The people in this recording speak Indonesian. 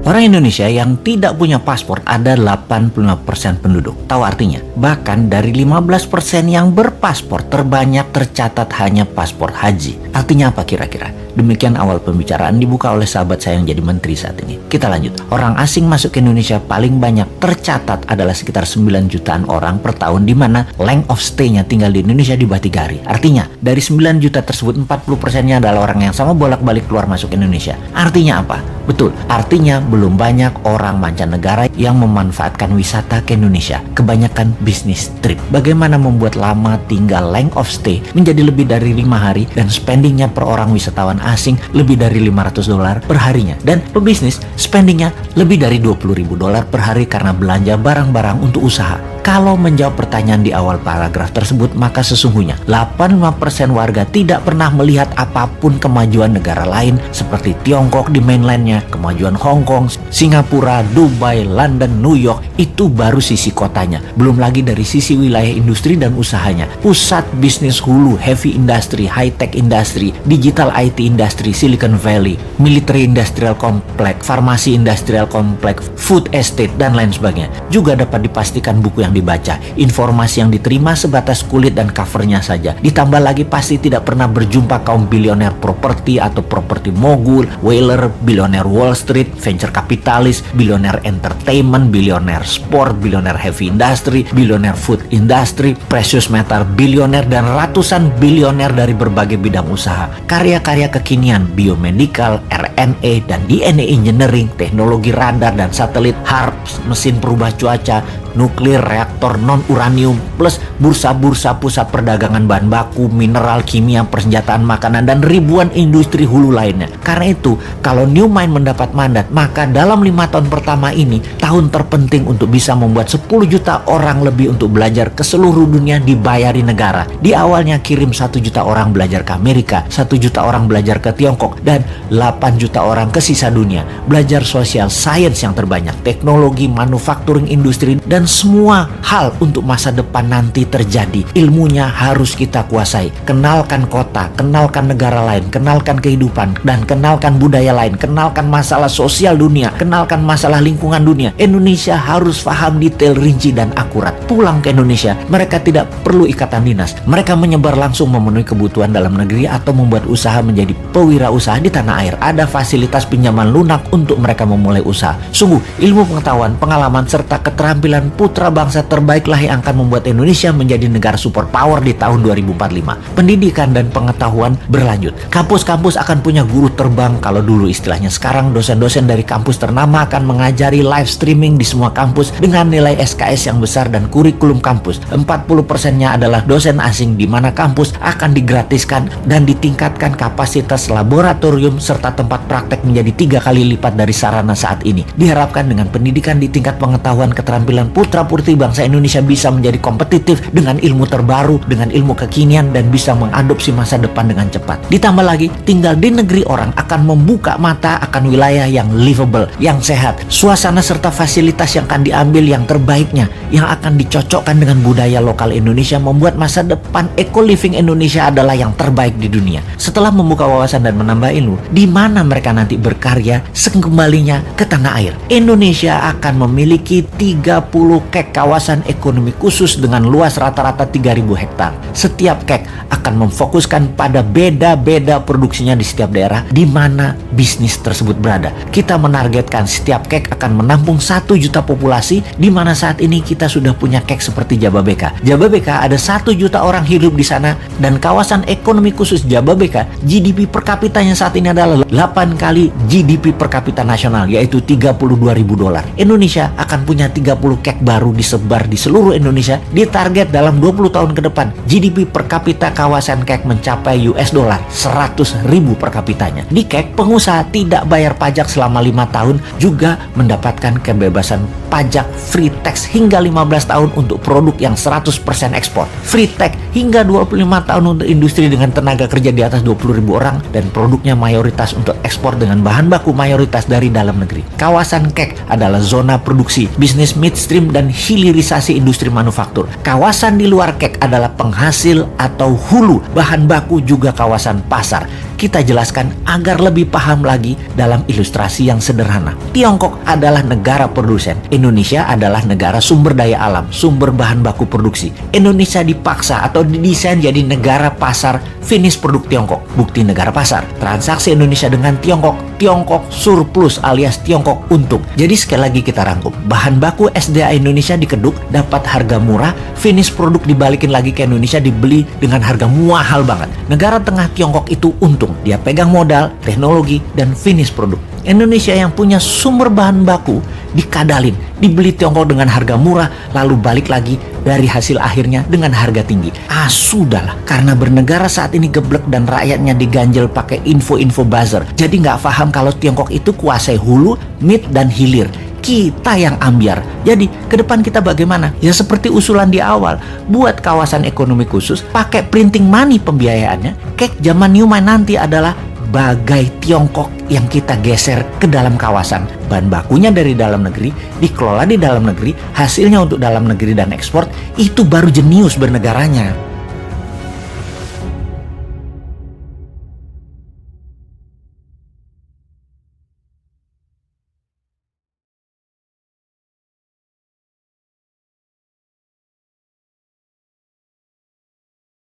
Orang Indonesia yang tidak punya paspor ada 85% penduduk. Tahu artinya? Bahkan dari 15% yang berpaspor terbanyak tercatat hanya paspor haji. Artinya apa kira-kira? Demikian awal pembicaraan dibuka oleh sahabat saya yang jadi menteri saat ini. Kita lanjut. Orang asing masuk ke Indonesia paling banyak tercatat adalah sekitar 9 jutaan orang per tahun, di mana length of stay-nya tinggal di Indonesia di bawah 3 hari. Artinya, dari 9 juta tersebut 40%-nya adalah orang yang sama bolak-balik keluar masuk Indonesia. Artinya apa? Betul, artinya belum banyak orang mancanegara yang memanfaatkan wisata ke Indonesia. Kebanyakan bisnis trip. Bagaimana membuat lama tinggal length of stay menjadi lebih dari 5 hari dan spendingnya per orang wisatawan asing lebih dari $500 per harinya. Dan pebisnis spendingnya lebih dari $20.000 per hari karena belanja barang-barang untuk usaha. Kalau menjawab pertanyaan di awal paragraf tersebut, maka sesungguhnya 85% warga tidak pernah melihat apapun kemajuan negara lain seperti Tiongkok di mainlandnya, kemajuan Hong Kong, Singapura, Dubai, London, New York. Itu baru sisi kotanya. Belum lagi dari sisi wilayah industri dan usahanya. Pusat bisnis hulu, heavy industry, high-tech industry, digital IT industry, Silicon Valley, military industrial complex, farmasi industrial complex, food estate, dan lain sebagainya. Juga dapat dipastikan buku yang dibaca, informasi yang diterima sebatas kulit dan covernya saja. Ditambah lagi pasti tidak pernah berjumpa kaum bilioner properti atau properti mogul, whaler, bilioner Wall Street, venture kapitalis, bilioner entertainment, bilioner sport, bilioner heavy industry, bilioner food industry, precious metal bilioner, dan ratusan bilioner dari berbagai bidang usaha. Karya-karya kekinian, biomedical, RNA dan DNA engineering, teknologi radar dan satelit, HARP, mesin perubah cuaca, nuklir, reaktor non-uranium, plus bursa-bursa pusat perdagangan bahan baku, mineral, kimia, persenjataan, makanan, dan ribuan industri hulu lainnya. Karena itu, kalau New Mind mendapat mandat, maka dalam 5 tahun pertama ini, tahun terpenting untuk bisa membuat 10 juta orang lebih untuk belajar ke seluruh dunia dibayari negara. Di awalnya kirim 1 juta orang belajar ke Amerika, 1 juta orang belajar ke Tiongkok, dan 8 juta orang ke sisa dunia. Belajar sosial science yang terbanyak, teknologi, manufacturing, industri, dan semua hal untuk masa depan nanti terjadi. Ilmunya harus kita kuasai. Kenalkan kota, kenalkan negara lain, kenalkan kehidupan, dan kenalkan budaya lain, kenalkan masalah sosial dunia, kenalkan masalah lingkungan dunia. Indonesia harus paham detail, rinci, dan akurat. Pulang ke Indonesia, mereka tidak perlu ikatan dinas. Mereka menyebar langsung memenuhi kebutuhan dalam negeri atau membuat usaha menjadi pewirausaha di tanah air. Ada fasilitas pinjaman lunak untuk mereka memulai usaha. Sungguh, ilmu pengetahuan, pengalaman, serta keterampilan putra bangsa terbaiklah yang akan membuat Indonesia menjadi negara superpower di tahun 2045. Pendidikan dan pengetahuan berlanjut. Kampus-kampus akan punya guru terbang kalau dulu istilahnya. Sekarang dosen-dosen dari kampus ternama akan mengajari live streaming di semua kampus dengan nilai SKS yang besar dan kurikulum kampus. 40%-nya adalah dosen asing, di mana kampus akan digratiskan dan ditingkatkan kapasitas laboratorium serta tempat praktek menjadi 3 kali lipat dari sarana saat ini. Diharapkan dengan pendidikan di tingkat pengetahuan keterampilan putra-putri bangsa Indonesia bisa menjadi kompetitif dengan ilmu terbaru, dengan ilmu kekinian, dan bisa mengadopsi masa depan dengan cepat. Ditambah lagi, tinggal di negeri orang akan membuka mata akan wilayah yang livable, yang sehat, suasana serta fasilitas yang akan diambil yang terbaiknya, yang akan dicocokkan dengan budaya lokal Indonesia, membuat masa depan eco-living Indonesia adalah yang terbaik di dunia. Setelah membuka wawasan dan menambah ilmu, di mana mereka nanti berkarya sekembalinya ke tanah air. Indonesia akan memiliki 30 kek kawasan ekonomi khusus dengan luas rata-rata 3.000 hektar. Setiap kek akan memfokuskan pada beda-beda produksinya di setiap daerah di mana bisnis tersebut berada. Kita menargetkan setiap kek akan menampung 1 juta populasi, di mana saat ini kita sudah punya kek seperti Jababeka. Jababeka ada 1 juta orang hidup di sana, dan kawasan ekonomi khusus Jababeka GDP per kapitanya saat ini adalah 8 kali GDP per kapita nasional, yaitu $32.000. Indonesia akan punya 30 kek baru disebar di seluruh Indonesia. Ditarget dalam 20 tahun ke depan GDP per kapita kawasan kek mencapai $100.000 per kapitanya. Di kek, pengusaha tidak bayar pajak selama 5 tahun, juga mendapatkan kebebasan pajak free tax hingga 15 tahun untuk produk yang 100% ekspor. Free tax hingga 25 tahun untuk industri dengan tenaga kerja di atas 20.000 orang, dan produknya mayoritas untuk ekspor dengan bahan baku mayoritas dari dalam negeri. Kawasan kek adalah zona produksi, bisnis midstream, dan hilirisasi industri manufaktur. Kawasan di luar kek adalah penghasil atau hulu, bahan baku, juga kawasan pasar. kita jelaskan agar lebih paham lagi dalam ilustrasi yang sederhana. Tiongkok adalah negara produsen. Indonesia adalah negara sumber daya alam, sumber bahan baku produksi. Indonesia dipaksa atau didesain jadi negara pasar finish produk Tiongkok. Bukti negara pasar. Transaksi Indonesia dengan Tiongkok surplus alias Tiongkok untung. Jadi sekali lagi kita rangkum. Bahan baku SDA Indonesia dikeduk, dapat harga murah, finish produk dibalikin lagi ke Indonesia, dibeli dengan harga mahal banget. Negara tengah Tiongkok itu untung. Dia pegang modal, teknologi, dan finish produk. Indonesia yang punya sumber bahan baku dikadalin, dibeli Tiongkok dengan harga murah, lalu balik lagi dari hasil akhirnya dengan harga tinggi. Sudahlah, karena bernegara saat ini geblek dan rakyatnya diganjel pakai info-info buzzer. Jadi nggak paham kalau Tiongkok itu kuasai hulu, mid, dan hilir. Kita yang ambiar. Jadi ke depan kita bagaimana? Ya seperti usulan di awal, buat kawasan ekonomi khusus, pakai printing money pembiayaannya. Kayak zaman Newman nanti adalah bagai Tiongkok yang kita geser ke dalam kawasan. Bahan bakunya dari dalam negeri, dikelola di dalam negeri, hasilnya untuk dalam negeri dan ekspor, itu baru jenius bernegaranya.